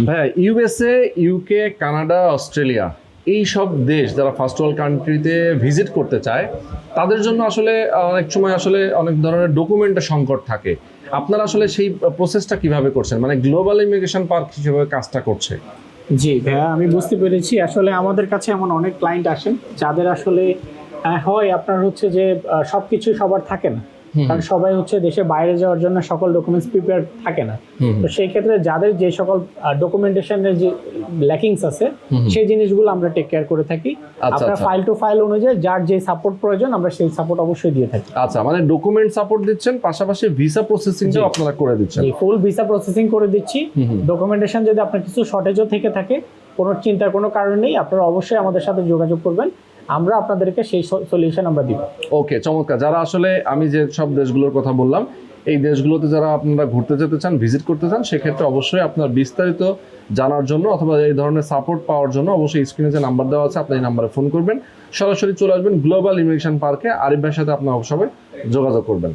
ভাইয়া USA, UK, Canada, Australia এই সব দেশ যারা ফার্স্ট ওয়ার্ল্ড কান্ট্রিতে ভিজিট করতে চায় তাদের জন্য আসলে অনেক সময় আসলে অনেক ধরনের ডকুমেন্টের সংকট থাকে। আপনারা আসলে সেই প্রসেসটা কিভাবে করছেন, মানে গ্লোবাল ইমিগ্রেশন পার্ক হিসেবে কাজটা করছে? জি ভাইয়া, আমি বুঝতে পেরেছি। আসলে আমাদের কাছে এমন অনেক ক্লায়েন্ট আসেন যাদের আসলে হয় আপনার হচ্ছে যে সবকিছু সবার থাকে না, কারণ সবাই হচ্ছে দেশে বাইরে যাওয়ার জন্য সকল ডকুমেন্টস প্রিপেয়ার থাকে না। তো সেই ক্ষেত্রে যাদের যে সকল ডকুমেন্টেশনের যে ল্যাকিংস আছে সেই জিনিসগুলো আমরা টেক কেয়ার করে থাকি। আপনার ফাইল টু ফাইল অনুযায়ী যার যে সাপোর্ট প্রয়োজন আমরা সেই সাপোর্ট অবশ্যই দিয়ে থাকি। আচ্ছা, মানে ডকুমেন্ট সাপোর্ট দিচ্ছেন, পাশাপাশি ভিসা প্রসেসিংটাও আপনারা করে দিচ্ছেন? ফুল ভিসা প্রসেসিং করে দিচ্ছি। ডকুমেন্টেশন যদি আপনার কিছু শর্টেজও থেকে থাকে, কোনো চিন্তার কোনো কারণ নেই, আপনারা অবশ্যই আমাদের সাথে যোগাযোগ করবেন, আমরা আপনাদেরকে সেই সলিউশন আমরা দিব। ওকে, চমৎকার। যারা আসলে আমি যে সব দেশগুলোর কথা বললাম এই দেশগুলোতে যারা আপনারা ঘুরতে যেতে চান, ভিজিট করতে চান, সেক্ষেত্রে অবশ্যই আপনার বিস্তারিত জানার জন্য অথবা এই ধরনের সাপোর্ট পাওয়ার জন্য অবশ্যই স্ক্রিনে যে নাম্বার দেওয়া আছে আপনি এই নাম্বারে ফোন করবেন, সরাসরি চলে আসবেন গ্লোবাল ইমিগ্রেশন পার্কে। আরিফ ভাইয়ের সাথে আপনারা সবাই যোগাযোগ করবেন।